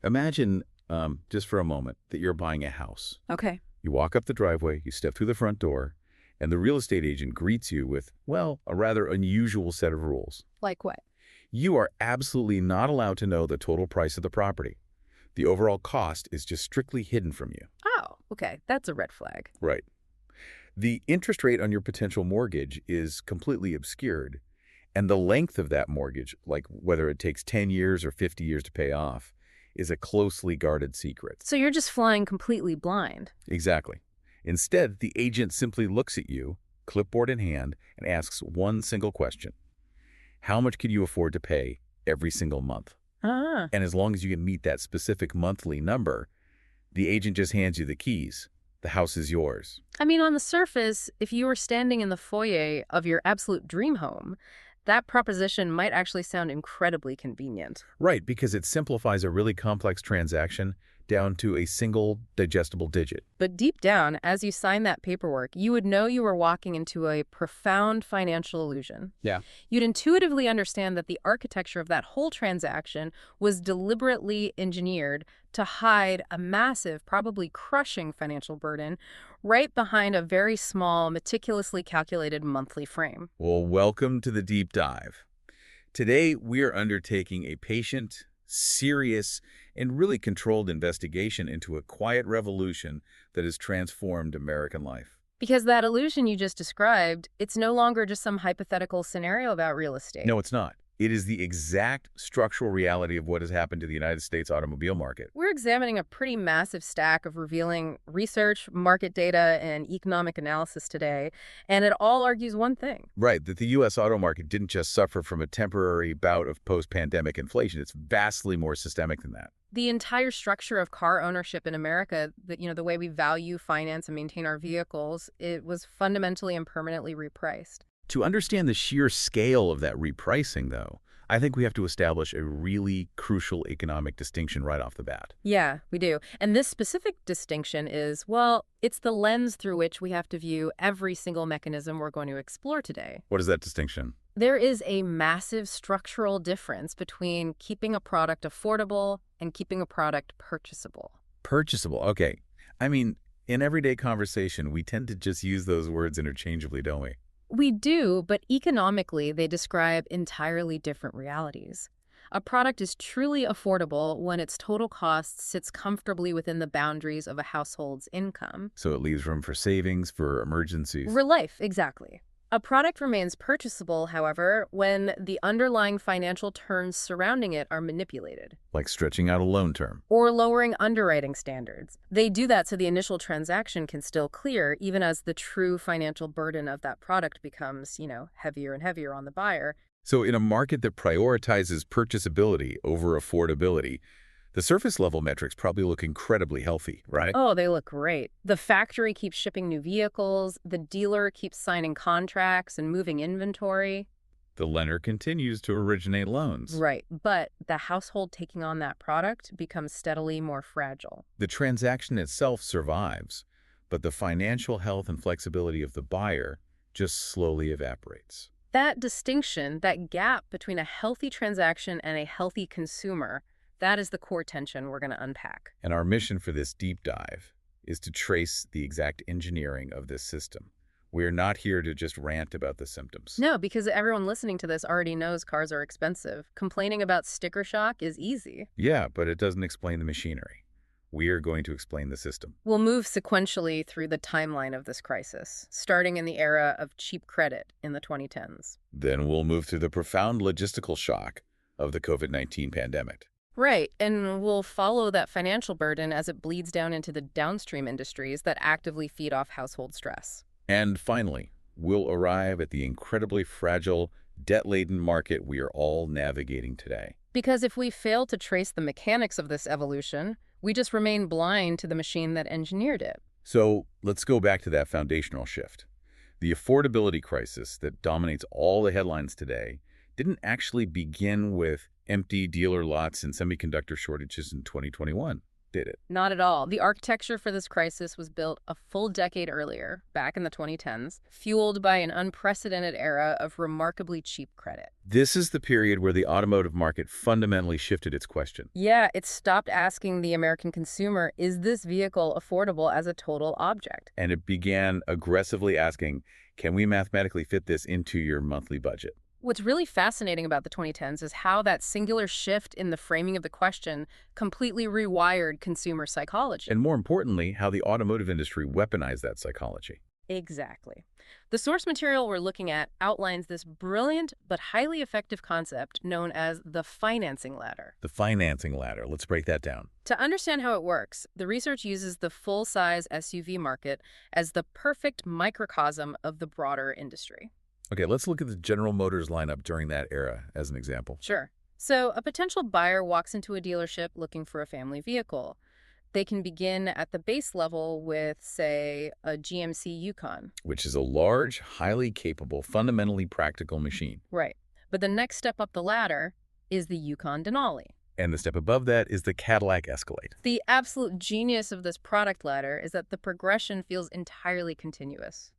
Imagine, just for a moment, that you're buying a house. Okay. You walk up the driveway, you step through the front door, and the real estate agent greets you with, well, a rather unusual set of rules. Like what? You are absolutely not allowed to know the total price of the property. The overall cost is just strictly hidden from you. Oh, okay. That's a red flag. Right. The interest rate on your potential mortgage is completely obscured, and the length of that mortgage, like whether it takes 10 years or 50 years to pay off, is a closely guarded secret. So you're just flying completely blind. Exactly. Instead, the agent simply looks at you, clipboard in hand, and asks one single question. How much can you afford to pay every single month? Ah. And as long as you can meet that specific monthly number, the agent just hands you the keys. The house is yours. I mean, on the surface, if you were standing in the foyer of your absolute dream home, that proposition might actually sound incredibly convenient. Right, because it simplifies a really complex transaction down to a single digestible digit. But deep down, as you sign that paperwork, you would know you were walking into a profound financial illusion. Yeah. You'd intuitively understand that the architecture of that whole transaction was deliberately engineered to hide a massive, probably crushing financial burden right behind a very small, meticulously calculated monthly frame. Well, welcome to the deep dive. Today, we are undertaking a patient, serious, and really controlled investigation into a quiet revolution that has transformed American life. Because that illusion you just described, it's no longer just some hypothetical scenario about real estate. No, it's not. It is the exact structural reality of what has happened to the United States automobile market. We're examining a pretty massive stack of revealing research, market data, and economic analysis today, and it all argues one thing. Right, that the U.S. auto market didn't just suffer from a temporary bout of post-pandemic inflation. It's vastly more systemic than that. The entire structure of car ownership in America, the way we value, finance, and maintain our vehicles, it was fundamentally and permanently repriced. To understand the sheer scale of that repricing, though, I think we have to establish a really crucial economic distinction right off the bat. Yeah, we do. And this specific distinction is, well, it's the lens through which we have to view every single mechanism we're going to explore today. What is that distinction? There is a massive structural difference between keeping a product affordable and keeping a product purchasable. Purchasable, okay. I mean, in everyday conversation, we tend to just use those words interchangeably, don't we? We do, but economically, they describe entirely different realities. A product is truly affordable when its total cost sits comfortably within the boundaries of a household's income. So it leaves room for savings, for emergencies. For life, exactly. A product remains purchasable, however, when the underlying financial terms surrounding it are manipulated. Like stretching out a loan term. Or lowering underwriting standards. They do that so the initial transaction can still clear, even as the true financial burden of that product becomes, heavier and heavier on the buyer. So in a market that prioritizes purchasability over affordability, the surface-level metrics probably look incredibly healthy, right? Oh, they look great. The factory keeps shipping new vehicles, the dealer keeps signing contracts and moving inventory. The lender continues to originate loans. Right, but the household taking on that product becomes steadily more fragile. The transaction itself survives, but the financial health and flexibility of the buyer just slowly evaporates. That distinction, that gap between a healthy transaction and a healthy consumer, that is the core tension we're going to unpack. And our mission for this deep dive is to trace the exact engineering of this system. We are not here to just rant about the symptoms. No, because everyone listening to this already knows cars are expensive. Complaining about sticker shock is easy. Yeah, but it doesn't explain the machinery. We are going to explain the system. We'll move sequentially through the timeline of this crisis, starting in the era of cheap credit in the 2010s. Then we'll move through the profound logistical shock of the COVID-19 pandemic. Right, and we'll follow that financial burden as it bleeds down into the downstream industries that actively feed off household stress. And finally, we'll arrive at the incredibly fragile, debt-laden market we are all navigating today. Because if we fail to trace the mechanics of this evolution, we just remain blind to the machine that engineered it. So let's go back to that foundational shift. The affordability crisis that dominates all the headlines today didn't actually begin with empty dealer lots and semiconductor shortages in 2021. did it? Not at all. The architecture for this crisis was built a full decade earlier, back in the 2010s, fueled by an unprecedented era of remarkably cheap credit. This is the period where the automotive market fundamentally shifted its question. Yeah, it stopped asking the American consumer, is this vehicle affordable as a total object? And it began aggressively asking, can we mathematically fit this into your monthly budget? What's really fascinating about the 2010s is how that singular shift in the framing of the question completely rewired consumer psychology. And more importantly, how the automotive industry weaponized that psychology. Exactly. The source material we're looking at outlines this brilliant but highly effective concept known as the financing ladder. The financing ladder. Let's break that down. To understand how it works, the research uses the full-size SUV market as the perfect microcosm of the broader industry. Okay, let's look at the General Motors lineup during that era as an example. Sure. So a potential buyer walks into a dealership looking for a family vehicle. They can begin at the base level with, say, a GMC Yukon. Which is a large, highly capable, fundamentally practical machine. Right. But the next step up the ladder is the Yukon Denali. And the step above that is the Cadillac Escalade. The absolute genius of this product ladder is that the progression feels entirely continuous.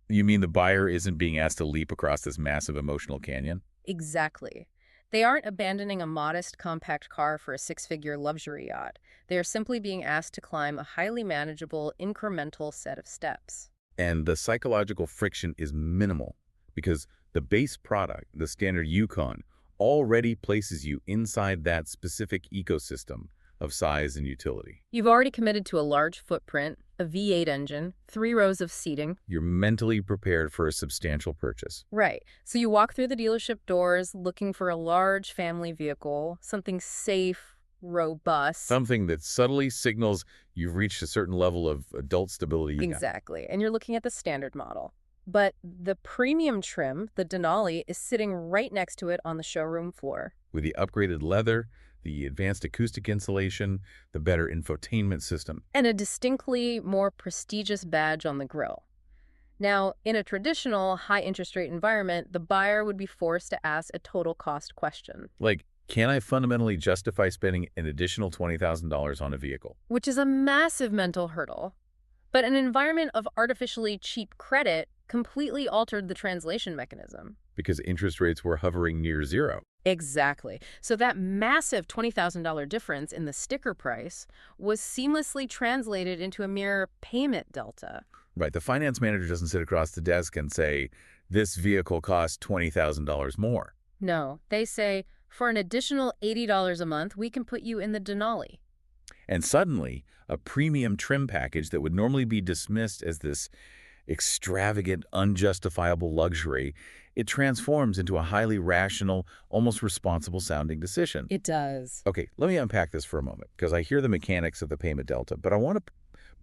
You mean the buyer isn't being asked to leap across this massive emotional canyon? Exactly. They aren't abandoning a modest, compact car for a six-figure luxury yacht. They are simply being asked to climb a highly manageable, incremental set of steps. And the psychological friction is minimal because the base product, the standard Yukon, already places you inside that specific ecosystem of size and utility. You've already committed to a large footprint, a V8 engine, 3 rows of seating. You're mentally prepared for a substantial purchase. Right. So you walk through the dealership doors looking for a large family vehicle, something safe, robust. Something that subtly signals you've reached a certain level of adult stability. Exactly. And you're looking at the standard model. But the premium trim, the Denali, is sitting right next to it on the showroom floor. With the upgraded leather, the advanced acoustic insulation, the better infotainment system. And a distinctly more prestigious badge on the grille. Now, in a traditional high-interest rate environment, the buyer would be forced to ask a total cost question. Like, can I fundamentally justify spending an additional $20,000 on a vehicle? Which is a massive mental hurdle. But an environment of artificially cheap credit completely altered the translation mechanism. Because interest rates were hovering near zero. Exactly. So that massive $20,000 difference in the sticker price was seamlessly translated into a mere payment delta. Right. The finance manager doesn't sit across the desk and say, this vehicle costs $20,000 more. No, they say, for an additional $80 a month, we can put you in the Denali. And suddenly, a premium trim package that would normally be dismissed as this extravagant, unjustifiable luxury, it transforms into a highly rational, almost responsible-sounding decision. It does. Okay, let me unpack this for a moment, because I hear the mechanics of the payment delta, but I want to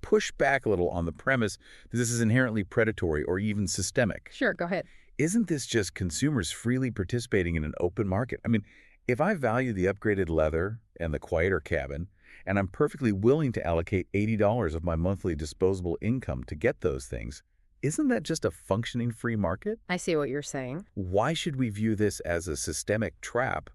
push back a little on the premise that this is inherently predatory or even systemic. Sure, go ahead. Isn't this just consumers freely participating in an open market? I mean, if I value the upgraded leather and the quieter cabin, and I'm perfectly willing to allocate $80 of my monthly disposable income to get those things, isn't that just a functioning free market? I see what you're saying. Why should we view this as a systemic trap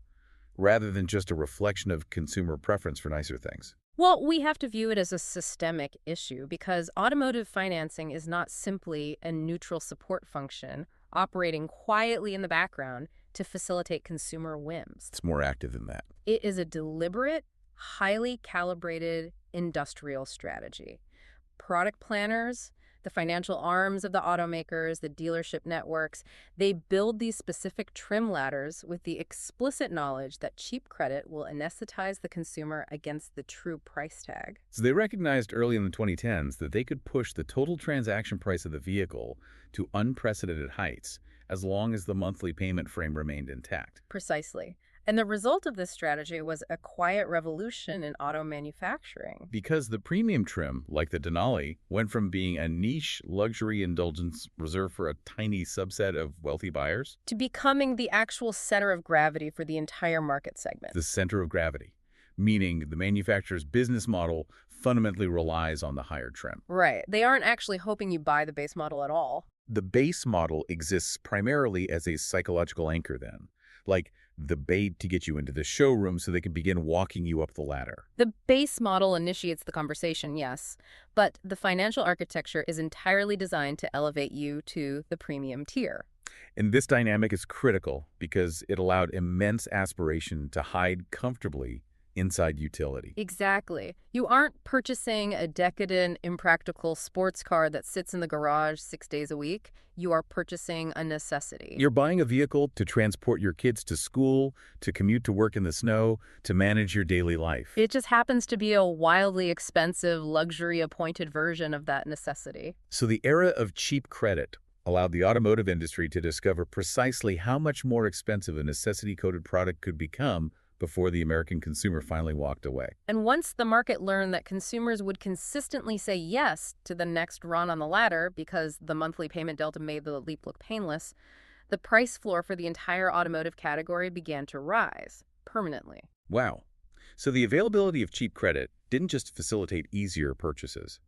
rather than just a reflection of consumer preference for nicer things? Well, we have to view it as a systemic issue because automotive financing is not simply a neutral support function operating quietly in the background to facilitate consumer whims. It's more active than that. It is a deliberate, highly calibrated industrial strategy. Product planners, the financial arms of the automakers, the dealership networks, they build these specific trim ladders with the explicit knowledge that cheap credit will anesthetize the consumer against the true price tag. So they recognized early in the 2010s that they could push the total transaction price of the vehicle to unprecedented heights as long as the monthly payment frame remained intact. Precisely. And the result of this strategy was a quiet revolution in auto manufacturing. Because the premium trim, like the Denali, went from being a niche luxury indulgence reserved for a tiny subset of wealthy buyers To becoming the actual center of gravity for the entire market segment. the center of gravity, meaning the manufacturer's business model fundamentally relies on the higher trim. Right. They aren't actually hoping you buy the base model at all. The base model exists primarily as a psychological anchor then. Like, the bait to get you into the showroom so they can begin walking you up the ladder. The base model initiates the conversation, yes, but the financial architecture is entirely designed to elevate you to the premium tier. And this dynamic is critical because it allowed immense aspiration to hide comfortably inside utility. Exactly. You aren't purchasing a decadent, impractical sports car that sits in the garage 6 days a week. You are purchasing a necessity. You're buying a vehicle to transport your kids to school, to commute to work in the snow, to manage your daily life. It just happens to be a wildly expensive, luxury-appointed version of that necessity. So the era of cheap credit allowed the automotive industry to discover precisely how much more expensive a necessity-coded product could become before the American consumer finally walked away. And once the market learned that consumers would consistently say yes to the next run on the ladder because the monthly payment delta made the leap look painless, the price floor for the entire automotive category began to rise permanently. Wow. So the availability of cheap credit didn't just facilitate easier purchases.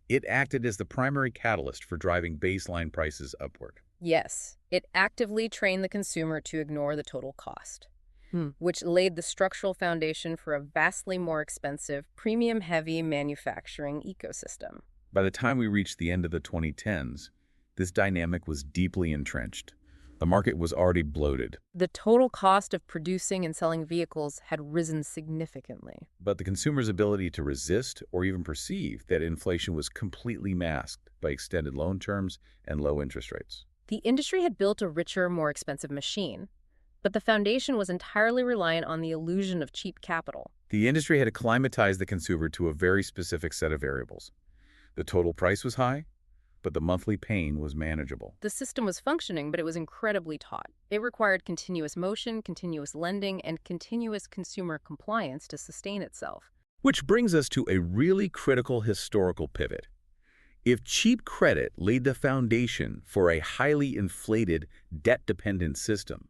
It acted as the primary catalyst for driving baseline prices upward. Yes, it actively trained the consumer to ignore the total cost, which laid the structural foundation for a vastly more expensive, premium-heavy manufacturing ecosystem. By the time we reached the end of the 2010s, this dynamic was deeply entrenched. The market was already bloated, The total cost of producing and selling vehicles had risen significantly. but the consumer's ability to resist or even perceive that inflation was completely masked by extended loan terms and low interest rates. The industry had built a richer, more expensive machine, but the foundation was entirely reliant on the illusion of cheap capital. The industry had acclimatized the consumer to a very specific set of variables. The total price was high, but the monthly pain was manageable. The system was functioning, but it was incredibly taut. It required continuous motion, continuous lending, and continuous consumer compliance to sustain itself. Which brings us to a really critical historical pivot. If cheap credit laid the foundation for a highly inflated, debt-dependent system,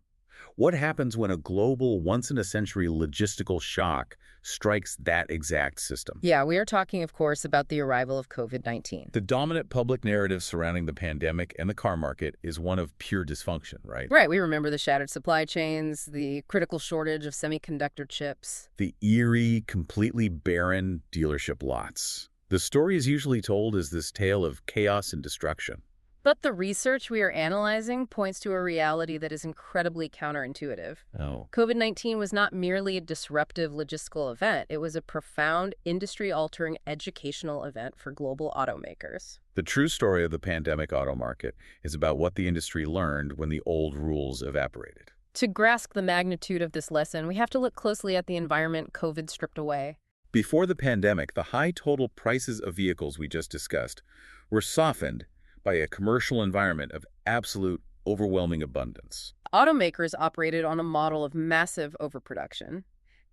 what happens when a global, once-in-a-century logistical shock strikes that exact system? Yeah, we are talking, of course, about the arrival of COVID-19. The dominant public narrative surrounding the pandemic and the car market is one of pure dysfunction, right? Right, we remember the shattered supply chains, the critical shortage of semiconductor chips. The eerie, completely barren dealership lots. The story is usually told as this tale of chaos and destruction. But the research we are analyzing points to a reality that is incredibly counterintuitive. Oh. COVID-19 was not merely a disruptive logistical event. It was a profound, industry-altering educational event for global automakers. The true story of the pandemic auto market is about what the industry learned when the old rules evaporated. To grasp the magnitude of this lesson, we have to look closely at the environment COVID stripped away. Before the pandemic, the high total prices of vehicles we just discussed were softened by a commercial environment of absolute, overwhelming abundance. Automakers operated on a model of massive overproduction.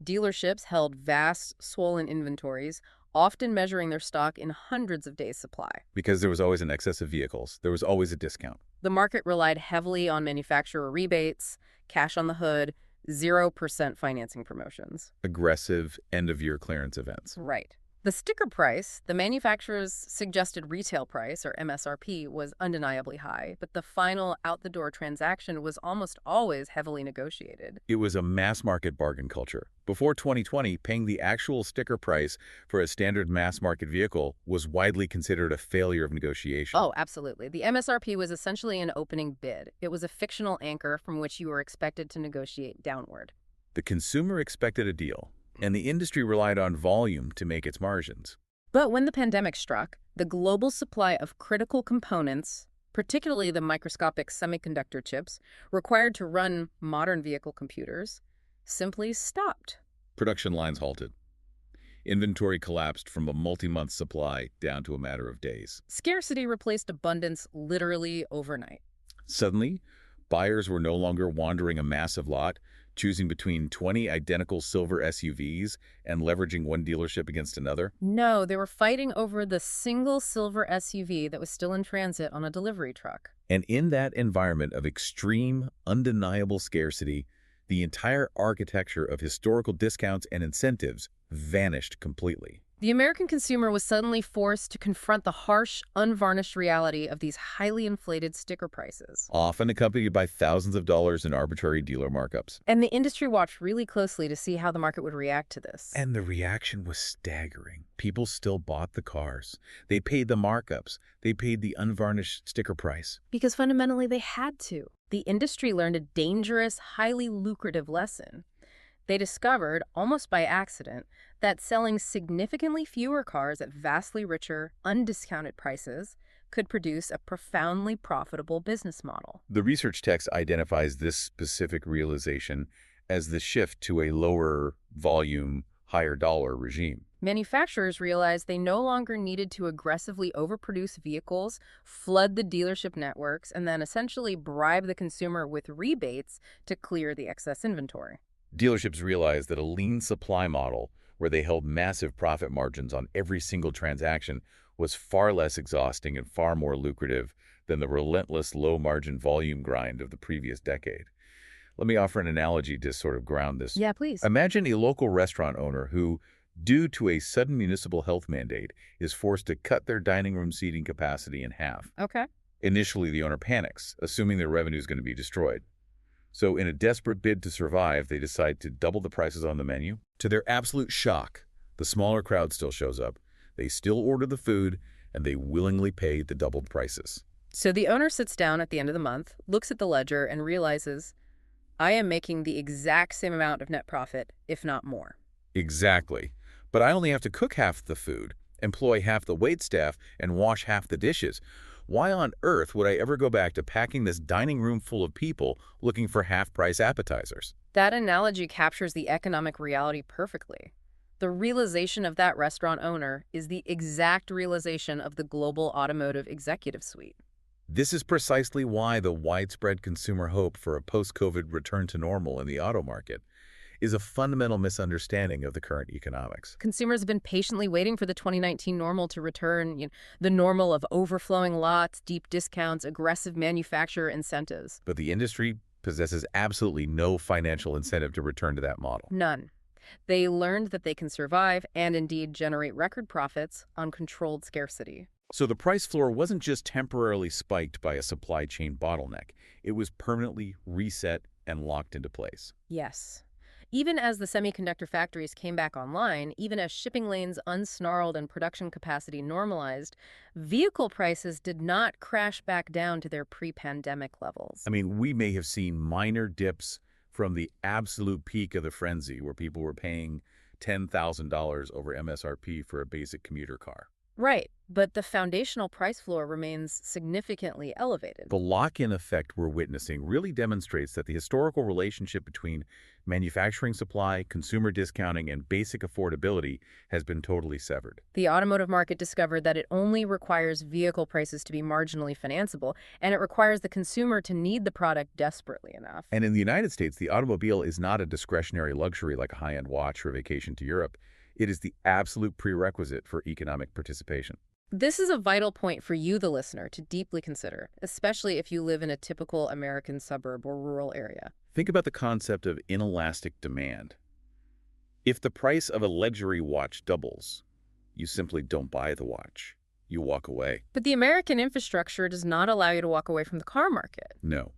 Dealerships held vast, swollen inventories, often measuring their stock in hundreds of days' supply. Because there was always an excess of vehicles, there was always a discount. The market relied heavily on manufacturer rebates, cash on the hood, 0% financing promotions. Aggressive end-of-year clearance events. Right. The sticker price, the manufacturer's suggested retail price, or MSRP, was undeniably high, but the final out-the-door transaction was almost always heavily negotiated. It was a mass-market bargain culture. Before 2020, paying the actual sticker price for a standard mass-market vehicle was widely considered a failure of negotiation. Oh, absolutely. The MSRP was essentially an opening bid. It was a fictional anchor from which you were expected to negotiate downward. The consumer expected a deal, and the industry relied on volume to make its margins. But when the pandemic struck, the global supply of critical components, particularly the microscopic semiconductor chips required to run modern vehicle computers, simply stopped. Production lines halted. Inventory collapsed from a multi-month supply down to a matter of days. Scarcity replaced abundance literally overnight. Suddenly, buyers were no longer wandering a massive lot, choosing between 20 identical silver SUVs and leveraging one dealership against another. No, they were fighting over the single silver SUV that was still in transit on a delivery truck. And in that environment of extreme, undeniable scarcity, the entire architecture of historical discounts and incentives vanished completely. The American consumer was suddenly forced to confront the harsh, unvarnished reality of these highly inflated sticker prices. Often accompanied by thousands of dollars in arbitrary dealer markups. And the industry watched really closely to see how the market would react to this. And the reaction was staggering. People still bought the cars. They paid the markups. They paid the unvarnished sticker price. Because fundamentally they had to. The industry learned a dangerous, highly lucrative lesson. They discovered, almost by accident, that selling significantly fewer cars at vastly richer, undiscounted prices could produce a profoundly profitable business model. The research text identifies this specific realization as the shift to a lower volume, higher dollar regime. Manufacturers realized they no longer needed to aggressively overproduce vehicles, flood the dealership networks, and then essentially bribe the consumer with rebates to clear the excess inventory. Dealerships realized that a lean supply model where they held massive profit margins on every single transaction was far less exhausting and far more lucrative than the relentless low-margin volume grind of the previous decade. Let me offer an analogy to sort of ground this. Yeah, please. Imagine a local restaurant owner who, due to a sudden municipal health mandate, is forced to cut their dining room seating capacity in half. Okay. Initially, the owner panics, assuming their revenue is going to be destroyed. So in a desperate bid to survive, they decide to double the prices on the menu. To their absolute shock, the smaller crowd still shows up. They still order the food, and they willingly pay the doubled prices. So the owner sits down at the end of the month, looks at the ledger, and realizes, I am making the exact same amount of net profit, if not more. Exactly. But I only have to cook half the food, employ half the waitstaff, and wash half the dishes. Why on earth would I ever go back to packing this dining room full of people looking for half-price appetizers? That analogy captures the economic reality perfectly. The realization of that restaurant owner is the exact realization of the global automotive executive suite. This is precisely why the widespread consumer hope for a post-COVID return to normal in the auto market is a fundamental misunderstanding of the current economics. Consumers have been patiently waiting for the 2019 normal to return, the normal of overflowing lots, deep discounts, aggressive manufacturer incentives. But the industry possesses absolutely no financial incentive to return to that model. None. They learned that they can survive and indeed generate record profits on controlled scarcity. So the price floor wasn't just temporarily spiked by a supply chain bottleneck. It was permanently reset and locked into place. Yes. Even as the semiconductor factories came back online, even as shipping lanes unsnarled and production capacity normalized, vehicle prices did not crash back down to their pre-pandemic levels. I mean, we may have seen minor dips from the absolute peak of the frenzy where people were paying $10,000 over MSRP for a basic commuter car. Right, but the foundational price floor remains significantly elevated. The lock-in effect we're witnessing really demonstrates that the historical relationship between manufacturing supply, consumer discounting, and basic affordability has been totally severed. The automotive market discovered that it only requires vehicle prices to be marginally financeable, and it requires the consumer to need the product desperately enough. And in the United States, the automobile is not a discretionary luxury like a high-end watch or a vacation to Europe. It is the absolute prerequisite for economic participation. This is a vital point for you, the listener, to deeply consider, especially if you live in a typical American suburb or rural area. Think about the concept of inelastic demand. If the price of a luxury watch doubles, you simply don't buy the watch. You walk away. But the American infrastructure does not allow you to walk away from the car market. No.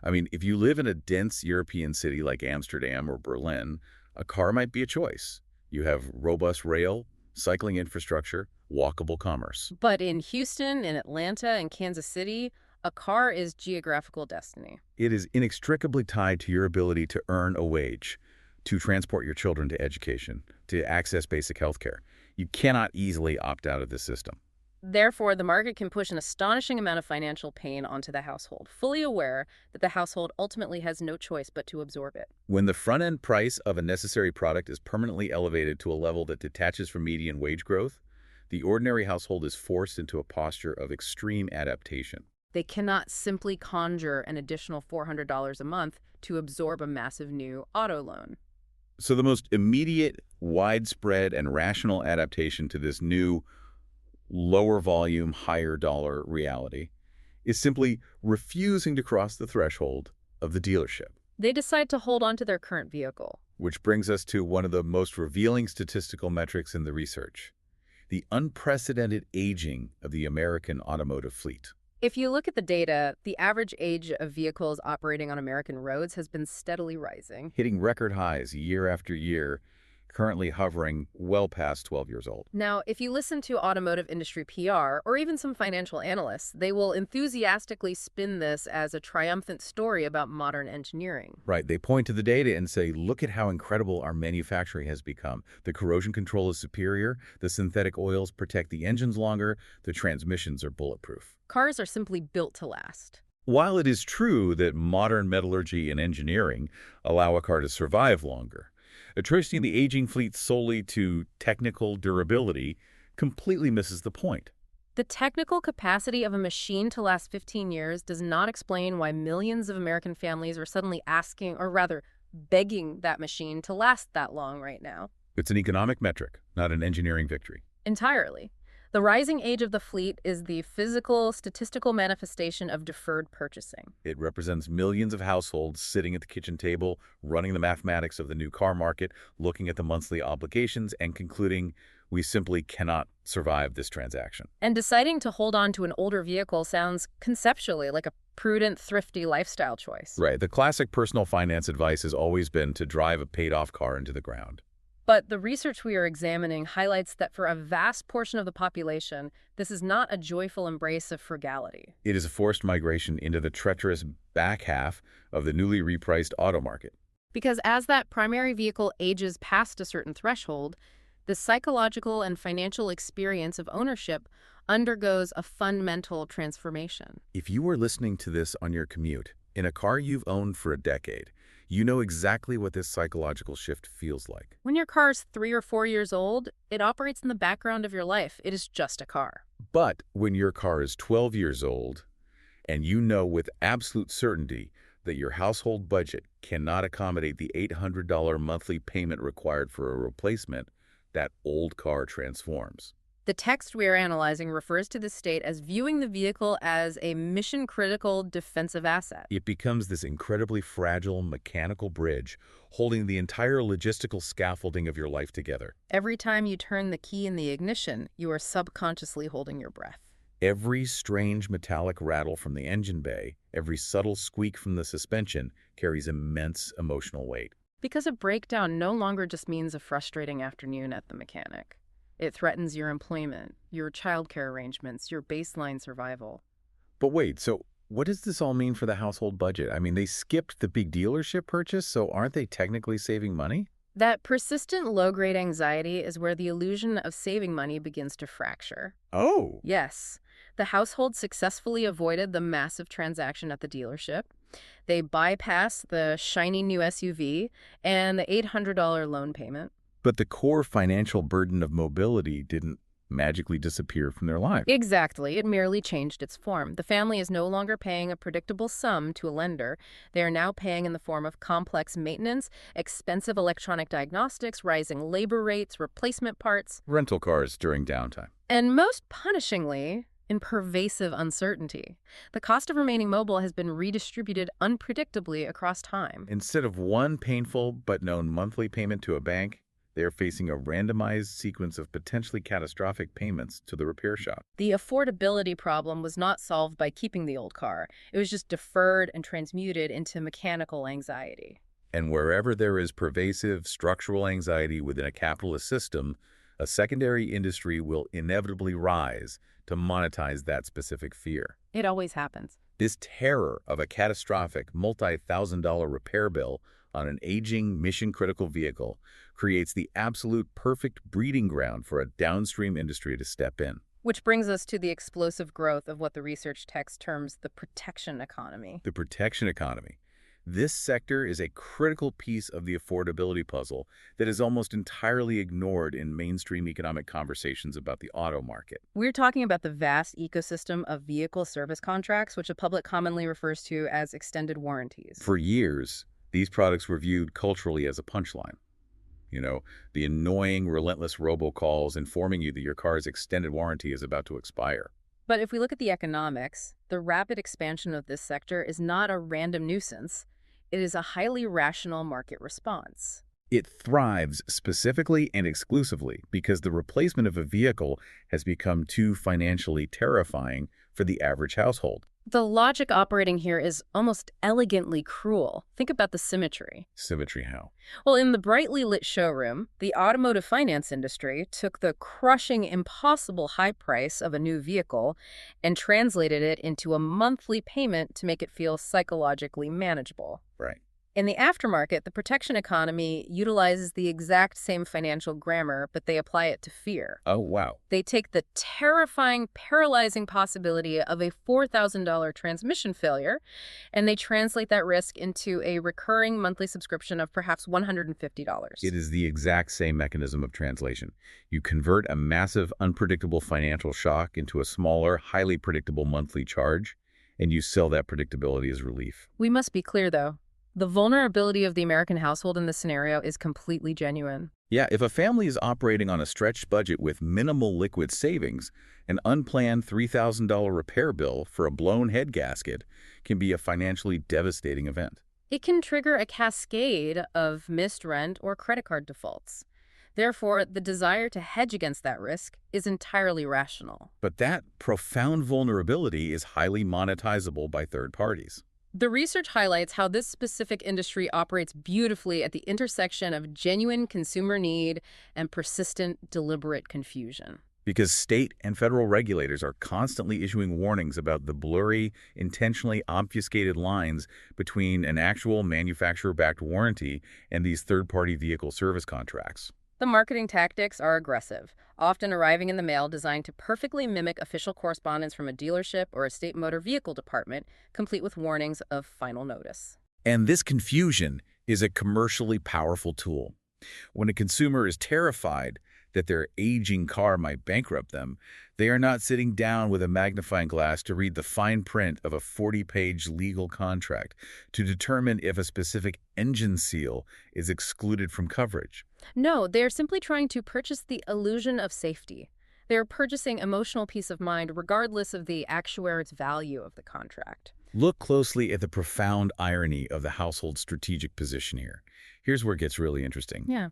I mean, if you live in a dense European city like Amsterdam or Berlin, a car might be a choice. You have robust rail, cycling infrastructure, walkable commerce. But in Houston, in Atlanta, and Kansas City, a car is geographical destiny. It is inextricably tied to your ability to earn a wage, to transport your children to education, to access basic health care. You cannot easily opt out of this system. Therefore, the market can push an astonishing amount of financial pain onto the household, fully aware that the household ultimately has no choice but to absorb it. When the front-end price of a necessary product is permanently elevated to a level that detaches from median wage growth, the ordinary household is forced into a posture of extreme adaptation. They cannot simply conjure an additional $400 a month to absorb a massive new auto loan. So the most immediate, widespread, and rational adaptation to this new lower volume, higher dollar reality is simply refusing to cross the threshold of the dealership. They decide to hold on to their current vehicle. Which brings us to one of the most revealing statistical metrics in the research. the unprecedented aging of the American automotive fleet. If you look at the data, the average age of vehicles operating on American roads has been steadily rising. Hitting record highs year after year, currently hovering well past 12 years old. Now, if you listen to automotive industry PR or even some financial analysts, they will enthusiastically spin this as a triumphant story about modern engineering. Right, they point to the data and say, look at how incredible our manufacturing has become. The corrosion control is superior, the synthetic oils protect the engines longer, the transmissions are bulletproof. Cars are simply built to last. While it is true that modern metallurgy and engineering allow a car to survive longer, attributing the aging fleet solely to technical durability completely misses the point. The technical capacity of a machine to last 15 years does not explain why millions of American families are suddenly asking, or rather begging, that machine to last that long right now. It's an economic metric, not an engineering victory. Entirely. The rising age of the fleet is the physical, statistical manifestation of deferred purchasing. It represents millions of households sitting at the kitchen table, running the mathematics of the new car market, looking at the monthly obligations, and concluding, we simply cannot survive this transaction. And deciding to hold on to an older vehicle sounds conceptually like a prudent, thrifty lifestyle choice. Right. The classic personal finance advice has always been to drive a paid-off car into the ground. But the research we are examining highlights that for a vast portion of the population, this is not a joyful embrace of frugality. It is a forced migration into the treacherous back half of the newly repriced auto market. Because as that primary vehicle ages past a certain threshold, the psychological and financial experience of ownership undergoes a fundamental transformation. If you are listening to this on your commute, in a car you've owned for a decade, you know exactly what this psychological shift feels like. When your car is 3 or 4 years old, it operates in the background of your life. It is just a car. But when your car is 12 years old, and you know with absolute certainty that your household budget cannot accommodate the $800 monthly payment required for a replacement, that old car transforms. The text we are analyzing refers to this state as viewing the vehicle as a mission-critical defensive asset. It becomes this incredibly fragile mechanical bridge holding the entire logistical scaffolding of your life together. Every time you turn the key in the ignition, you are subconsciously holding your breath. Every strange metallic rattle from the engine bay, every subtle squeak from the suspension carries immense emotional weight. Because a breakdown no longer just means a frustrating afternoon at the mechanic. It threatens your employment, your childcare arrangements, your baseline survival. But wait, so what does this all mean for the household budget? I mean, they skipped the big dealership purchase, so aren't they technically saving money? That persistent low-grade anxiety is where the illusion of saving money begins to fracture. Oh. Yes, the household successfully avoided the massive transaction at the dealership. They bypassed the shiny new SUV and the $800 loan payment. But the core financial burden of mobility didn't magically disappear from their lives. Exactly. It merely changed its form. The family is no longer paying a predictable sum to a lender. They are now paying in the form of complex maintenance, expensive electronic diagnostics, rising labor rates, replacement parts, Rental cars during downtime. and most punishingly, in pervasive uncertainty. The cost of remaining mobile has been redistributed unpredictably across time. Instead of one painful but known monthly payment to a bank, they are facing a randomized sequence of potentially catastrophic payments to the repair shop. The affordability problem was not solved by keeping the old car. It was just deferred and transmuted into mechanical anxiety. And wherever there is pervasive structural anxiety within a capitalist system, a secondary industry will inevitably rise to monetize that specific fear. It always happens. This terror of a catastrophic multi-thousand-dollar repair bill on an aging mission-critical vehicle creates the absolute perfect breeding ground for a downstream industry to step in. Which brings us to the explosive growth of what the research text terms the protection economy. The protection economy. This sector is a critical piece of the affordability puzzle that is almost entirely ignored in mainstream economic conversations about the auto market. We're talking about the vast ecosystem of vehicle service contracts, which the public commonly refers to as extended warranties. For years, these products were viewed culturally as a punchline. You know, the annoying, relentless robocalls informing you that your car's extended warranty is about to expire. But if we look at the economics, the rapid expansion of this sector is not a random nuisance. It is a highly rational market response. It thrives specifically and exclusively because the replacement of a vehicle has become too financially terrifying for the average household. The logic operating here is almost elegantly cruel. Think about the symmetry. Symmetry how? Well, in the brightly lit showroom, the automotive finance industry took the crushing, impossible high price of a new vehicle and translated it into a monthly payment to make it feel psychologically manageable. Right. In the aftermarket, the protection economy utilizes the exact same financial grammar, but they apply it to fear. Oh, wow. They take the terrifying, paralyzing possibility of a $4,000 transmission failure, and they translate that risk into a recurring monthly subscription of perhaps $150. It is the exact same mechanism of translation. You convert a massive, unpredictable financial shock into a smaller, highly predictable monthly charge, and you sell that predictability as relief. We must be clear, though. The vulnerability of the American household in this scenario is completely genuine. Yeah, if a family is operating on a stretched budget with minimal liquid savings, an unplanned $3,000 repair bill for a blown head gasket can be a financially devastating event. It can trigger a cascade of missed rent or credit card defaults. Therefore, the desire to hedge against that risk is entirely rational. But that profound vulnerability is highly monetizable by third parties. The research highlights how this specific industry operates beautifully at the intersection of genuine consumer need and persistent, deliberate confusion. Because state and federal regulators are constantly issuing warnings about the blurry, intentionally obfuscated lines between an actual manufacturer-backed warranty and these third-party vehicle service contracts. The marketing tactics are aggressive, often arriving in the mail designed to perfectly mimic official correspondence from a dealership or a state motor vehicle department, complete with warnings of final notice. And this confusion is a commercially powerful tool. When a consumer is terrified that their aging car might bankrupt them, they are not sitting down with a magnifying glass to read the fine print of a 40-page legal contract to determine if a specific engine seal is excluded from coverage. No, they are simply trying to purchase the illusion of safety. They are purchasing emotional peace of mind regardless of the actuariat's value of the contract. Look closely at the profound irony of the household's strategic position here. Here's where it gets really interesting. Yeah.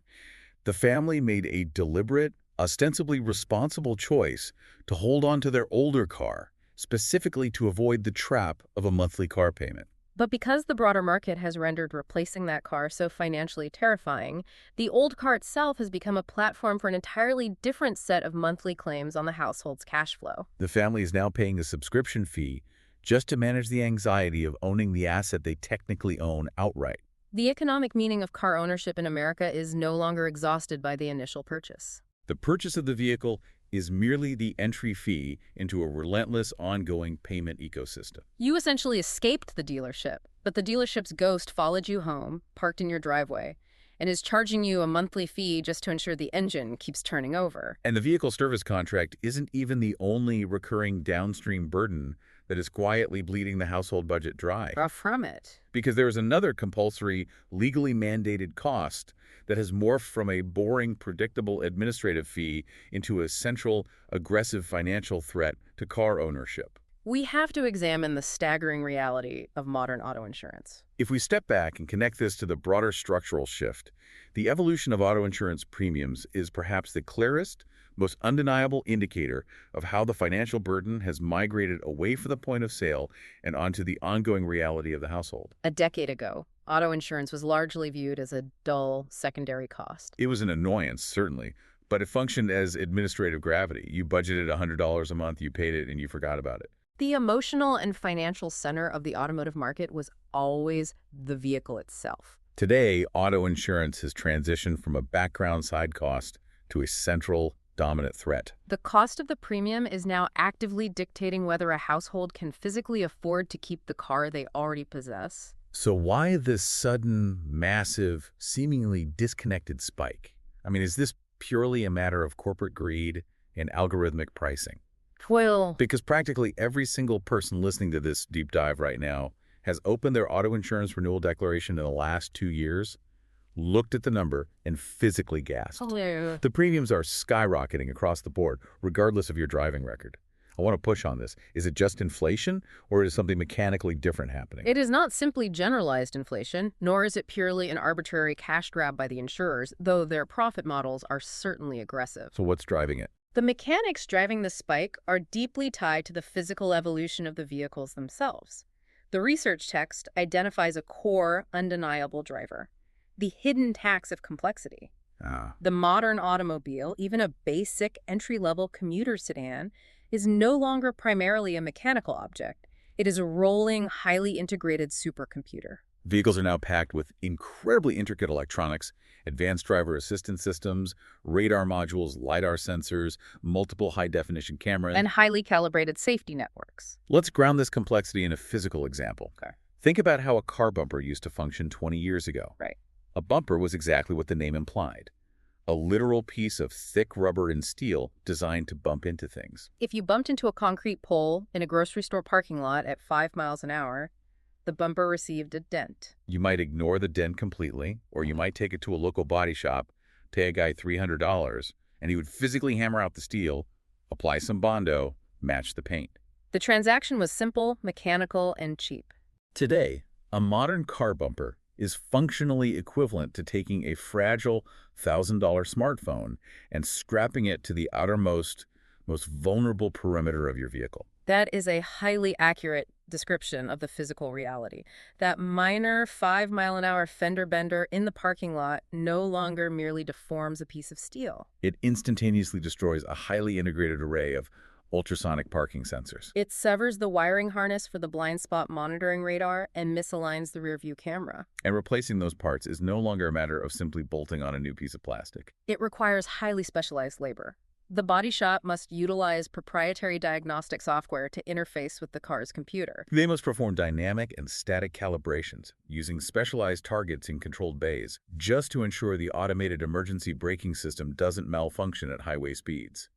The family made a deliberate, ostensibly responsible choice to hold on to their older car, specifically to avoid the trap of a monthly car payment. But because the broader market has rendered replacing that car so financially terrifying, the old car itself has become a platform for an entirely different set of monthly claims on the household's cash flow. The family is now paying a subscription fee just to manage the anxiety of owning the asset they technically own outright. The economic meaning of car ownership in America is no longer exhausted by the initial purchase. The purchase of the vehicle is merely the entry fee into a relentless, ongoing payment ecosystem. You essentially escaped the dealership, but the dealership's ghost followed you home, parked in your driveway, and is charging you a monthly fee just to ensure the engine keeps turning over. And the vehicle service contract isn't even the only recurring downstream burden that is quietly bleeding the household budget dry. Far from it. Because there is another compulsory, legally mandated cost that has morphed from a boring, predictable administrative fee into a central, aggressive financial threat to car ownership. We have to examine the staggering reality of modern auto insurance. If we step back and connect this to the broader structural shift, the evolution of auto insurance premiums is perhaps the clearest, most undeniable indicator of how the financial burden has migrated away from the point of sale and onto the ongoing reality of the household. A decade ago, auto insurance was largely viewed as a dull secondary cost. It was an annoyance, certainly, but it functioned as administrative gravity. You budgeted $100 a month, you paid it, and you forgot about it. The emotional and financial center of the automotive market was always the vehicle itself. Today, auto insurance has transitioned from a background side cost to a central, dominant threat. The cost of the premium is now actively dictating whether a household can physically afford to keep the car they already possess. So why this sudden, massive, seemingly disconnected spike? I mean, is this purely a matter of corporate greed and algorithmic pricing? Well, Because practically every single person listening to this deep dive right now has opened their auto insurance renewal declaration in the last 2 years, looked at the number, and physically gasped. The premiums are skyrocketing across the board, regardless of your driving record. I want to push on this. Is it just inflation, or is something mechanically different happening? It is not simply generalized inflation, nor is it purely an arbitrary cash grab by the insurers, though their profit models are certainly aggressive. So what's driving it? The mechanics driving the spike are deeply tied to the physical evolution of the vehicles themselves. The research text identifies a core, undeniable driver: the hidden tax of complexity. Ah, The modern automobile, even a basic entry-level commuter sedan, is no longer primarily a mechanical object. It is a rolling, highly integrated supercomputer. vehicles are now packed with incredibly intricate electronics, advanced driver assistance systems, radar modules, LiDAR sensors, multiple high-definition cameras. And highly calibrated safety networks. Let's ground this complexity in a physical example. Okay. Think about how a car bumper used to function 20 years ago. Right. A bumper was exactly what the name implied: a literal piece of thick rubber and steel designed to bump into things. If you bumped into a concrete pole in a grocery store parking lot at 5 miles an hour, the bumper received a dent. You might ignore the dent completely, or you might take it to a local body shop, pay a guy $300, and he would physically hammer out the steel, apply some Bondo, match the paint. The transaction was simple, mechanical, and cheap. Today, a modern car bumper is functionally equivalent to taking a fragile $1,000 smartphone and scrapping it to the outermost, most vulnerable perimeter of your vehicle. That is a highly accurate description of the physical reality. That minor 5-mile-an-hour fender bender in the parking lot no longer merely deforms a piece of steel. It instantaneously destroys a highly integrated array of ultrasonic parking sensors. It severs the wiring harness for the blind spot monitoring radar and misaligns the rearview camera. And replacing those parts is no longer a matter of simply bolting on a new piece of plastic. It requires highly specialized labor. The body shop must utilize proprietary diagnostic software to interface with the car's computer. They must perform dynamic and static calibrations using specialized targets in controlled bays just to ensure the automated emergency braking system doesn't malfunction at highway speeds.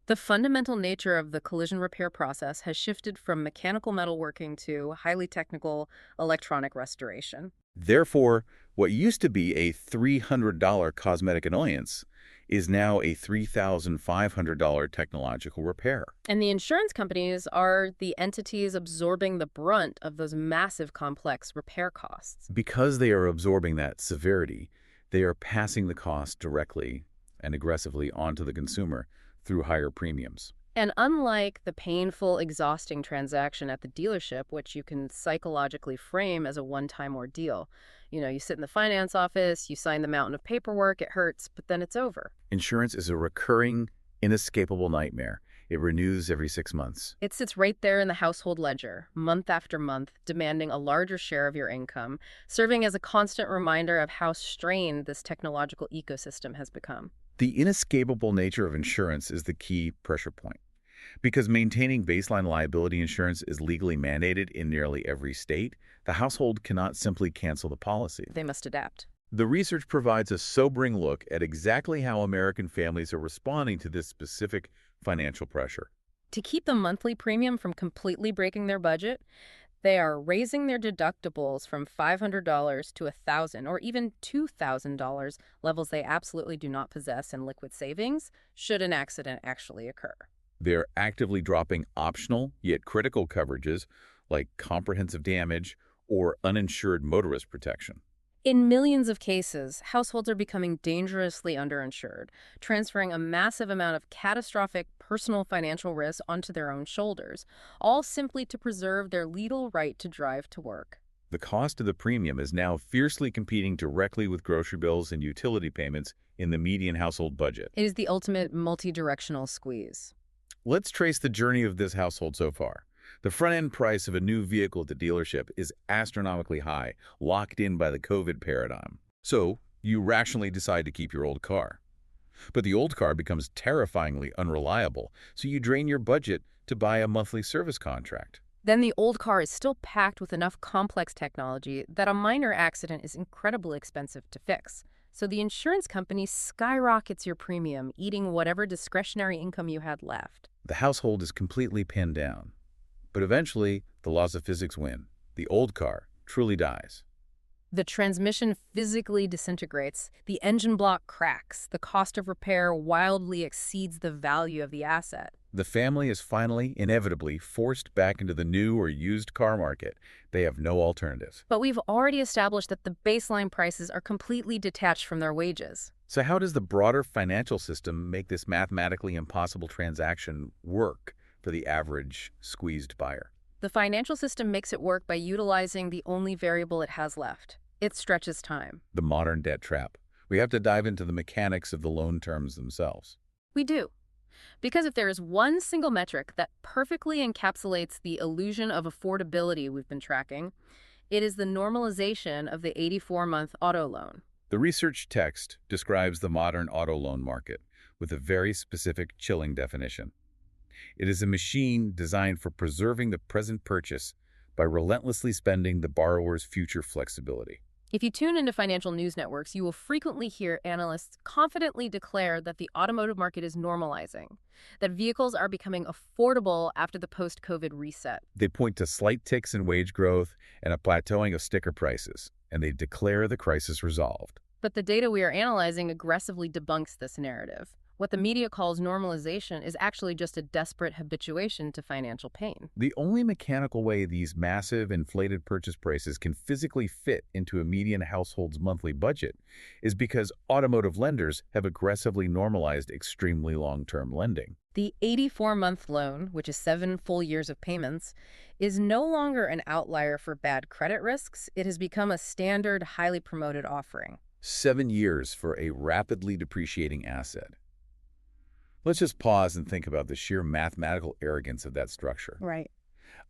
The fundamental nature of the collision repair process has shifted from mechanical metalworking to highly technical electronic restoration. Therefore, what used to be a $300 cosmetic annoyance is now a $3,500 technological repair. And the insurance companies are the entities absorbing the brunt of those massive complex repair costs. Because they are absorbing that severity, they are passing the cost directly and aggressively onto the consumer through higher premiums. And unlike the painful, exhausting transaction at the dealership, which you can psychologically frame as a one-time ordeal, you sit in the finance office, you sign the mountain of paperwork, it hurts, but then it's over. Insurance is a recurring, inescapable nightmare. It renews every 6 months. It sits right there in the household ledger, month after month, demanding a larger share of your income, serving as a constant reminder of how strained this technological ecosystem has become. The inescapable nature of insurance is the key pressure point. Because maintaining baseline liability insurance is legally mandated in nearly every state, the household cannot simply cancel the policy. They must adapt. The research provides a sobering look at exactly how American families are responding to this specific financial pressure. To keep the monthly premium from completely breaking their budget, they are raising their deductibles from $500 to $1,000 or even $2,000, levels they absolutely do not possess in liquid savings should an accident actually occur. They're actively dropping optional yet critical coverages like comprehensive damage or uninsured motorist protection. In millions of cases, households are becoming dangerously underinsured, transferring a massive amount of catastrophic personal financial risk onto their own shoulders, all simply to preserve their legal right to drive to work. The cost of the premium is now fiercely competing directly with grocery bills and utility payments in the median household budget. It is the ultimate multi-directional squeeze. Let's trace the journey of this household so far. The front-end price of a new vehicle at the dealership is astronomically high, locked in by the COVID paradigm. So, you rationally decide to keep your old car. But the old car becomes terrifyingly unreliable, so you drain your budget to buy a monthly service contract. Then the old car is still packed with enough complex technology that a minor accident is incredibly expensive to fix. So the insurance company skyrockets your premium, eating whatever discretionary income you had left. The household is completely pinned down. But eventually, the laws of physics win. The old car truly dies. The transmission physically disintegrates, the engine block cracks, the cost of repair wildly exceeds the value of the asset. The family is finally, inevitably, forced back into the new or used car market. They have no alternative. But we've already established that the baseline prices are completely detached from their wages. So how does the broader financial system make this mathematically impossible transaction work for the average squeezed buyer? The financial system makes it work by utilizing the only variable it has left. It stretches time. The modern debt trap. We have to dive into the mechanics of the loan terms themselves. We do. Because if there is one single metric that perfectly encapsulates the illusion of affordability we've been tracking, it is the normalization of the 84-month auto loan. The research text describes the modern auto loan market with a very specific, chilling definition. It is a machine designed for preserving the present purchase by relentlessly spending the borrower's future flexibility. If you tune into financial news networks, you will frequently hear analysts confidently declare that the automotive market is normalizing, that vehicles are becoming affordable after the post-COVID reset. They point to slight ticks in wage growth and a plateauing of sticker prices, and they declare the crisis resolved. But the data we are analyzing aggressively debunks this narrative. What the media calls normalization is actually just a desperate habituation to financial pain. The only mechanical way these massive inflated purchase prices can physically fit into a median household's monthly budget is because automotive lenders have aggressively normalized extremely long-term lending. The 84-month loan, which is 7 full years of payments, is no longer an outlier for bad credit risks. It has become a standard, highly promoted offering. 7 years for a rapidly depreciating asset. Let's just pause and think about the sheer mathematical arrogance of that structure. Right.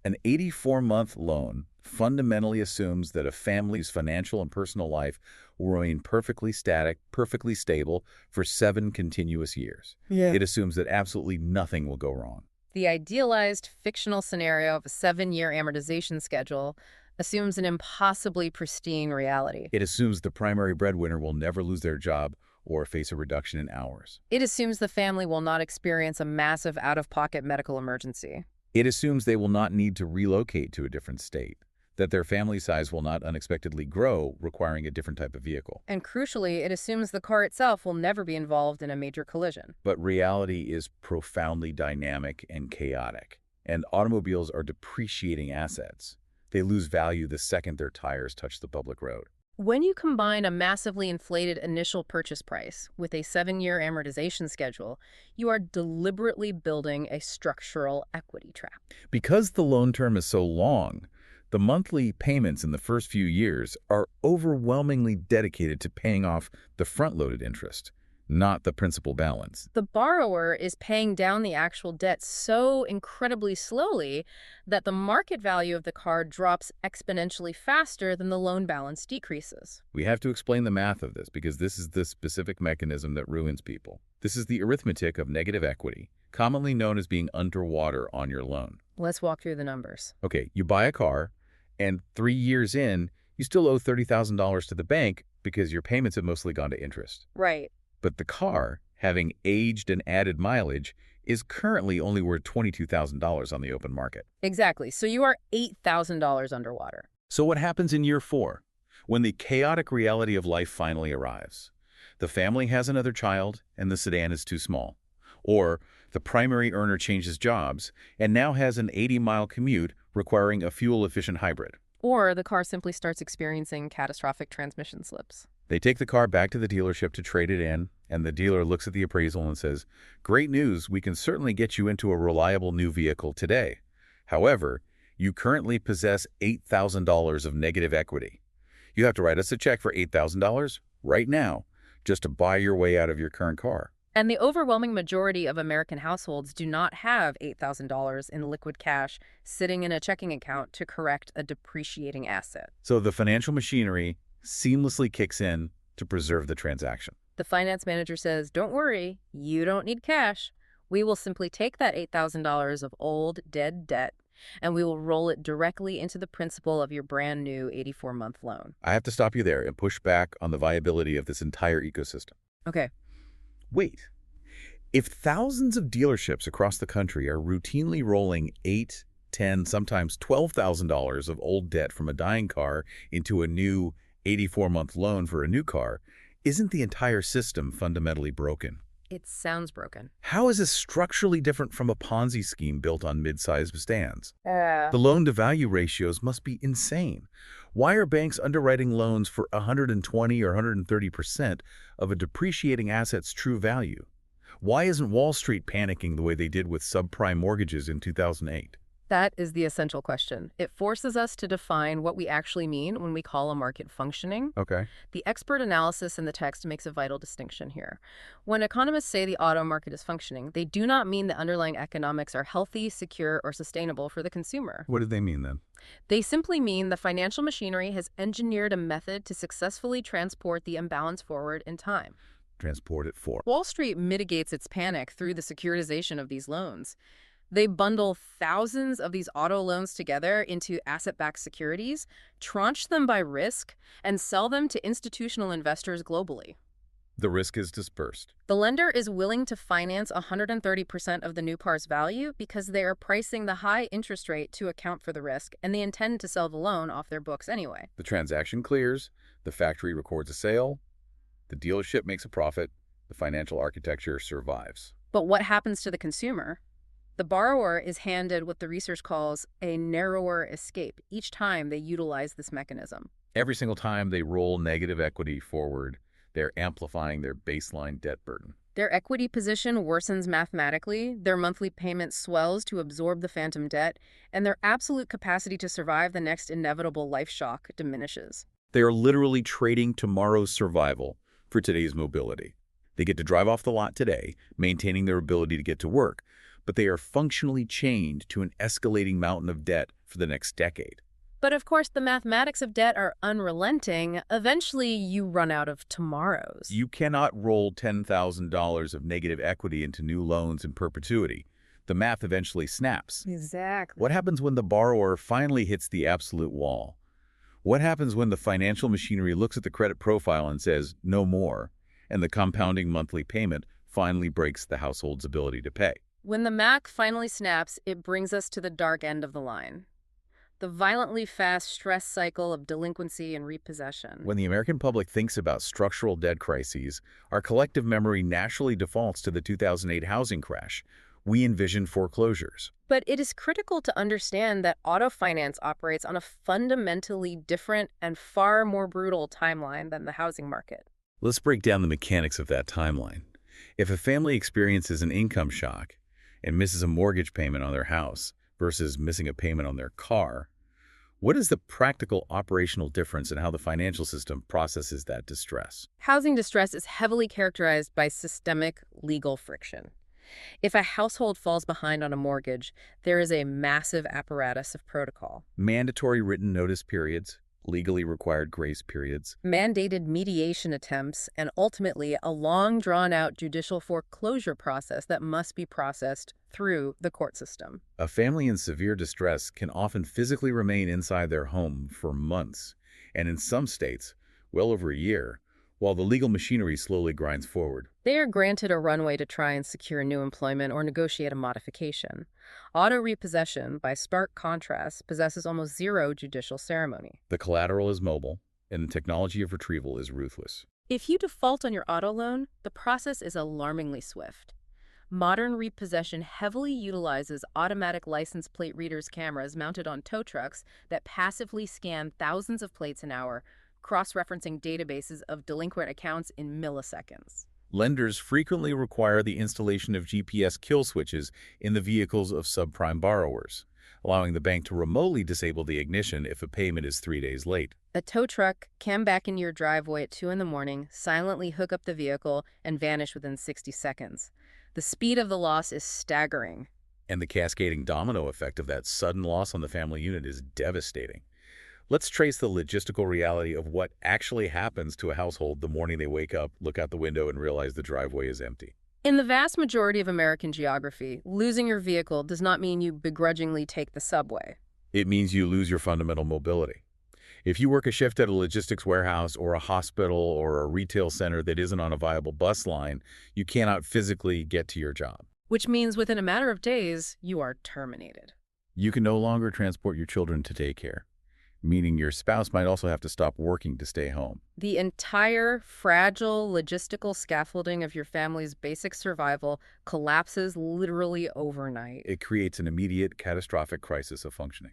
An 84-month loan fundamentally assumes that a family's financial and personal life will remain perfectly static, perfectly stable for 7 continuous years. Yeah. It assumes that absolutely nothing will go wrong. The idealized fictional scenario of a 7-year amortization schedule assumes an impossibly pristine reality. It assumes the primary breadwinner will never lose their job or face a reduction in hours. It assumes the family will not experience a massive out-of-pocket medical emergency. It assumes they will not need to relocate to a different state, that their family size will not unexpectedly grow, requiring a different type of vehicle. And crucially, it assumes the car itself will never be involved in a major collision. But reality is profoundly dynamic and chaotic, and automobiles are depreciating assets. They lose value the second their tires touch the public road. When you combine a massively inflated initial purchase price with a 7-year amortization schedule, you are deliberately building a structural equity trap. Because the loan term is so long, the monthly payments in the first few years are overwhelmingly dedicated to paying off the front-loaded interest, not the principal balance. The borrower is paying down the actual debt so incredibly slowly that the market value of the car drops exponentially faster than the loan balance decreases. We have to explain the math of this because this is the specific mechanism that ruins people. This is the arithmetic of negative equity, commonly known as being underwater on your loan. Let's walk through the numbers. Okay, you buy a car, and 3 years in, you still owe $30,000 to the bank because your payments have mostly gone to interest. Right. But the car, having aged and added mileage, is currently only worth $22,000 on the open market. Exactly. So you are $8,000 underwater. So what happens in year 4? When the chaotic reality of life finally arrives? The family has another child, and the sedan is too small. Or the primary earner changes jobs and now has an 80-mile commute requiring a fuel-efficient hybrid. Or the car simply starts experiencing catastrophic transmission slips. They take the car back to the dealership to trade it in, and the dealer looks at the appraisal and says, "Great news, we can certainly get you into a reliable new vehicle today. However, you currently possess $8,000 of negative equity. You have to write us a check for $8,000 right now just to buy your way out of your current car." And the overwhelming majority of American households do not have $8,000 in liquid cash sitting in a checking account to correct a depreciating asset. So the financial machinery seamlessly kicks in to preserve the transaction. The finance manager says, "Don't worry, you don't need cash. We will simply take that $8,000 of old, dead debt, and we will roll it directly into the principal of your brand new 84-month loan." I have to stop you there and push back on the viability of this entire ecosystem. Okay. Wait. If thousands of dealerships across the country are routinely rolling $8,000, $10,000, sometimes $12,000 of old debt from a dying car into a new 84-month loan for a new car, isn't the entire system fundamentally broken? It sounds broken. How is this structurally different from a Ponzi scheme built on mid-sized stands? Uh, The loan-to-value ratios must be insane. Why are banks underwriting loans for 120 or 130% of a depreciating asset's true value? Why isn't Wall Street panicking the way they did with subprime mortgages in 2008? That is the essential question. It forces us to define what we actually mean when we call a market functioning. Okay. The expert analysis in the text makes a vital distinction here. When economists say the auto market is functioning, they do not mean the underlying economics are healthy, secure, or sustainable for the consumer. What did they mean then? They simply mean the financial machinery has engineered a method to successfully transport the imbalance forward in time. Transport it for. Wall Street mitigates its panic through the securitization of these loans. They bundle thousands of these auto loans together into asset-backed securities, tranche them by risk, and sell them to institutional investors globally. The risk is dispersed. The lender is willing to finance 130% of the new car's value because they are pricing the high interest rate to account for the risk, and they intend to sell the loan off their books anyway. The transaction clears, the factory records a sale, the dealership makes a profit, the financial architecture survives. But what happens to the consumer? The borrower is handed what the research calls a narrower escape each time they utilize this mechanism. Every single time they roll negative equity forward, they're amplifying their baseline debt burden. Their equity position worsens mathematically, their monthly payment swells to absorb the phantom debt, and their absolute capacity to survive the next inevitable life shock diminishes. They are literally trading tomorrow's survival for today's mobility. They get to drive off the lot today, maintaining their ability to get to work, but they are functionally chained to an escalating mountain of debt for the next decade. But of course, the mathematics of debt are unrelenting. Eventually, you run out of tomorrows. You cannot roll $10,000 of negative equity into new loans in perpetuity. The math eventually snaps. Exactly. What happens when the borrower finally hits the absolute wall? What happens when the financial machinery looks at the credit profile and says, no more, and the compounding monthly payment finally breaks the household's ability to pay? When the Mac finally snaps, it brings us to the dark end of the line. The violently fast stress cycle of delinquency and repossession. When the American public thinks about structural debt crises, our collective memory naturally defaults to the 2008 housing crash. We envision foreclosures. But it is critical to understand that auto finance operates on a fundamentally different and far more brutal timeline than the housing market. Let's break down the mechanics of that timeline. If a family experiences an income shock and misses a mortgage payment on their house versus missing a payment on their car, what is the practical operational difference in how the financial system processes that distress? Housing distress is heavily characterized by systemic legal friction. If a household falls behind on a mortgage, there is a massive apparatus of protocol. Mandatory written notice periods, legally required grace periods, Mandated mediation attempts, and ultimately a long drawn-out judicial foreclosure process that must be processed through the court system. A family in severe distress can often physically remain inside their home for months, and in some states, well over a year, while the legal machinery slowly grinds forward. They are granted a runway to try and secure new employment or negotiate a modification. Auto repossession, by stark contrast, possesses almost zero judicial ceremony. The collateral is mobile, and the technology of retrieval is ruthless. If you default on your auto loan, the process is alarmingly swift. Modern repossession heavily utilizes automatic license plate readers cameras mounted on tow trucks that passively scan thousands of plates an hour, cross-referencing databases of delinquent accounts in milliseconds. Lenders frequently require the installation of GPS kill switches in the vehicles of subprime borrowers, allowing the bank to remotely disable the ignition if a payment is 3 days late. A tow truck can back into your driveway at 2 in the morning, silently hook up the vehicle, and vanish within 60 seconds. The speed of the loss is staggering. And the cascading domino effect of that sudden loss on the family unit is devastating. Let's trace the logistical reality of what actually happens to a household the morning they wake up, look out the window, and realize the driveway is empty. In the vast majority of American geography, losing your vehicle does not mean you begrudgingly take the subway. It means you lose your fundamental mobility. If you work a shift at a logistics warehouse or a hospital or a retail center that isn't on a viable bus line, you cannot physically get to your job. Which means within a matter of days, you are terminated. You can no longer transport your children to daycare. meaning your spouse might also have to stop working to stay home. The entire fragile logistical scaffolding of your family's basic survival collapses literally overnight. It creates an immediate catastrophic crisis of functioning.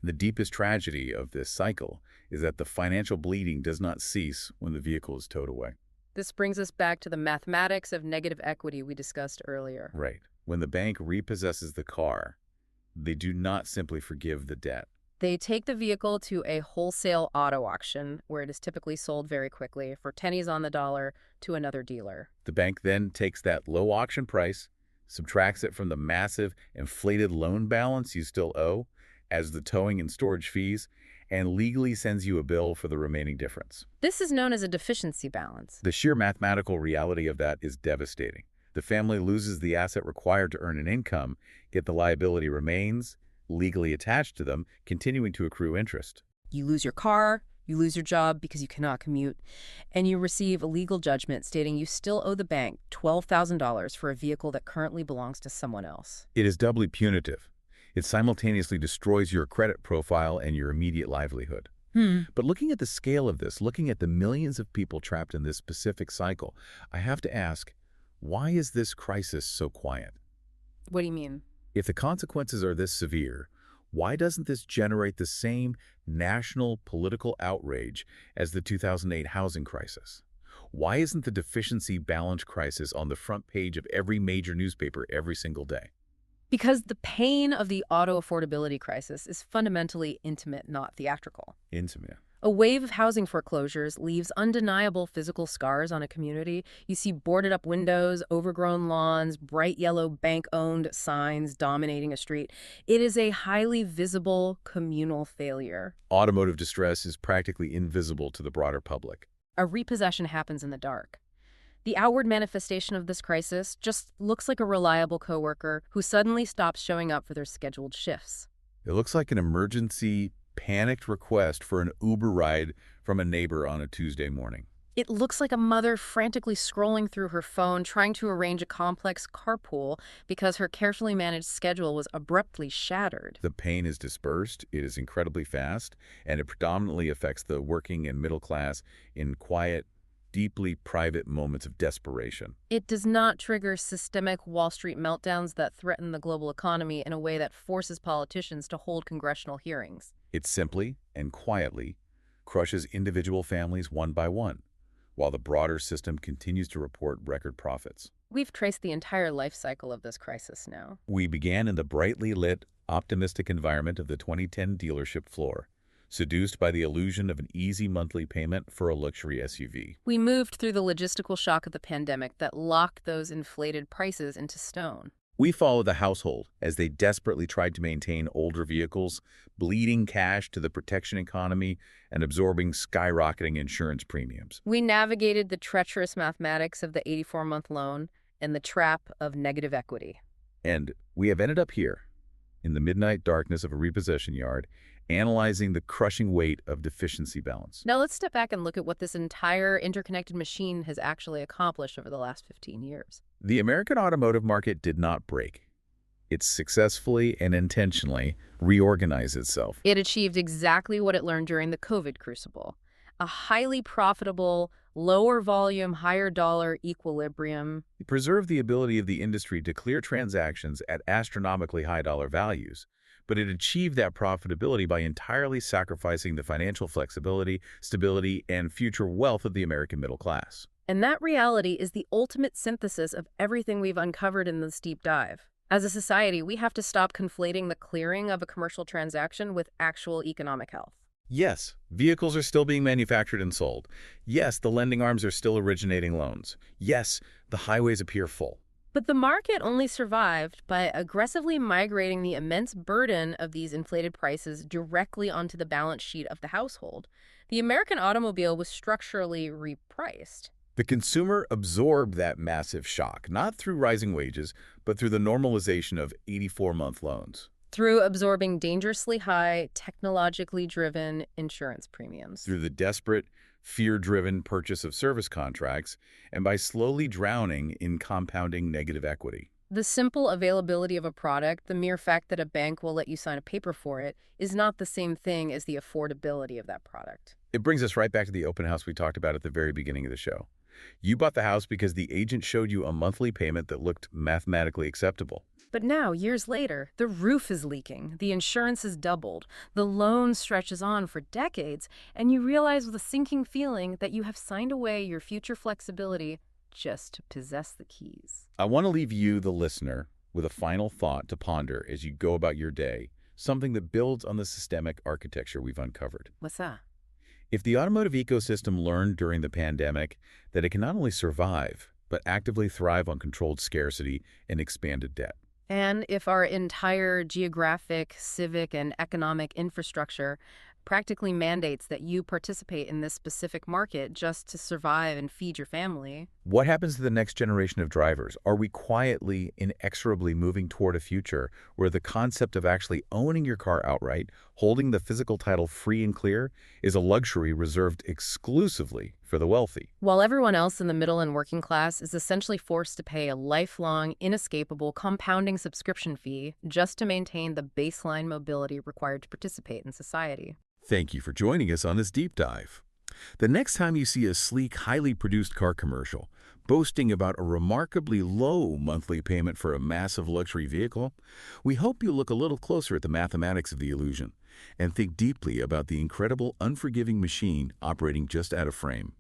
And the deepest tragedy of this cycle is that the financial bleeding does not cease when the vehicle is towed away. This brings us back to the mathematics of negative equity we discussed earlier. Right. When the bank repossesses the car, they do not simply forgive the debt. They take the vehicle to a wholesale auto auction, where it is typically sold very quickly for pennies on the dollar to another dealer. The bank then takes that low auction price, subtracts it from the massive inflated loan balance you still owe as the towing and storage fees, and legally sends you a bill for the remaining difference. This is known as a deficiency balance. The sheer mathematical reality of that is devastating. The family loses the asset required to earn an income, yet the liability remains legally attached to them, continuing to accrue interest. You lose your car, you lose your job because you cannot commute, and you receive a legal judgment stating you still owe the bank $12,000 for a vehicle that currently belongs to someone else. It is doubly punitive. It simultaneously destroys your credit profile and your immediate livelihood. But looking at the scale of this, looking at the millions of people trapped in this specific cycle, I have to ask, why is this crisis so quiet? What do you mean? If the consequences are this severe, why doesn't this generate the same national political outrage as the 2008 housing crisis? Why isn't the deficiency balance crisis on the front page of every major newspaper every single day? Because the pain of the auto affordability crisis is fundamentally intimate, not theatrical. Intimate. A wave of housing foreclosures leaves undeniable physical scars on a community. You see boarded up windows, overgrown lawns, bright yellow bank-owned signs dominating a street. It is a highly visible communal failure. Automotive distress is practically invisible to the broader public. A repossession happens in the dark. The outward manifestation of this crisis just looks like a reliable coworker who suddenly stops showing up for their scheduled shifts. It looks like an emergency, panicked request for an Uber ride from a neighbor on a Tuesday morning. It looks like a mother frantically scrolling through her phone trying to arrange a complex carpool because her carefully managed schedule was abruptly shattered. The pain is dispersed, it is incredibly fast, and it predominantly affects the working and middle class in quiet, deeply private moments of desperation. It does not trigger systemic Wall Street meltdowns that threaten the global economy in a way that forces politicians to hold congressional hearings. It simply and quietly crushes individual families one by one, while the broader system continues to report record profits. We've traced the entire life cycle of this crisis now. We began in the brightly lit, optimistic environment of the 2010 dealership floor, seduced by the illusion of an easy monthly payment for a luxury SUV. We moved through the logistical shock of the pandemic that locked those inflated prices into stone. We followed the household as they desperately tried to maintain older vehicles, bleeding cash to the protection economy, and absorbing skyrocketing insurance premiums. We navigated the treacherous mathematics of the 84-month loan and the trap of negative equity. And we have ended up here, in the midnight darkness of a repossession yard, analyzing the crushing weight of deficiency balance. Now let's step back and look at what this entire interconnected machine has actually accomplished over the last 15 years. The American automotive market did not break. It successfully and intentionally reorganized itself. It achieved exactly what it learned during the COVID crucible: a highly profitable, lower volume, higher dollar equilibrium. It preserved the ability of the industry to clear transactions at astronomically high dollar values, but it achieved that profitability by entirely sacrificing the financial flexibility, stability, and future wealth of the American middle class. And that reality is the ultimate synthesis of everything we've uncovered in this deep dive. As a society, we have to stop conflating the clearing of a commercial transaction with actual economic health. Yes, vehicles are still being manufactured and sold. Yes, the lending arms are still originating loans. Yes, the highways appear full. But the market only survived by aggressively migrating the immense burden of these inflated prices directly onto the balance sheet of the household. The American automobile was structurally repriced. The consumer absorbed that massive shock, not through rising wages, but through the normalization of 84-month loans. Through absorbing dangerously high, technologically driven insurance premiums. Through the desperate, fear-driven purchase of service contracts, and by slowly drowning in compounding negative equity. The simple availability of a product, the mere fact that a bank will let you sign a paper for it, is not the same thing as the affordability of that product. It brings us right back to the open house we talked about at the very beginning of the show. You bought the house because the agent showed you a monthly payment that looked mathematically acceptable. But now, years later, the roof is leaking, the insurance is doubled, the loan stretches on for decades, and you realize with a sinking feeling that you have signed away your future flexibility just to possess the keys. I want to leave you, the listener, with a final thought to ponder as you go about your day, something that builds on the systemic architecture we've uncovered. What's that? If the automotive ecosystem learned during the pandemic that it can not only survive, but actively thrive on controlled scarcity and expanded debt. And if our entire geographic, civic, and economic infrastructure practically mandates that you participate in this specific market just to survive and feed your family. What happens to the next generation of drivers? Are we quietly, inexorably moving toward a future where the concept of actually owning your car outright, holding the physical title free and clear, is a luxury reserved exclusively for the wealthy? While everyone else in the middle and working class is essentially forced to pay a lifelong, inescapable, compounding subscription fee just to maintain the baseline mobility required to participate in society. Thank you for joining us on this deep dive. The next time you see a sleek, highly produced car commercial boasting about a remarkably low monthly payment for a massive luxury vehicle, we hope you look a little closer at the mathematics of the illusion and think deeply about the incredible, unforgiving machine operating just out of frame.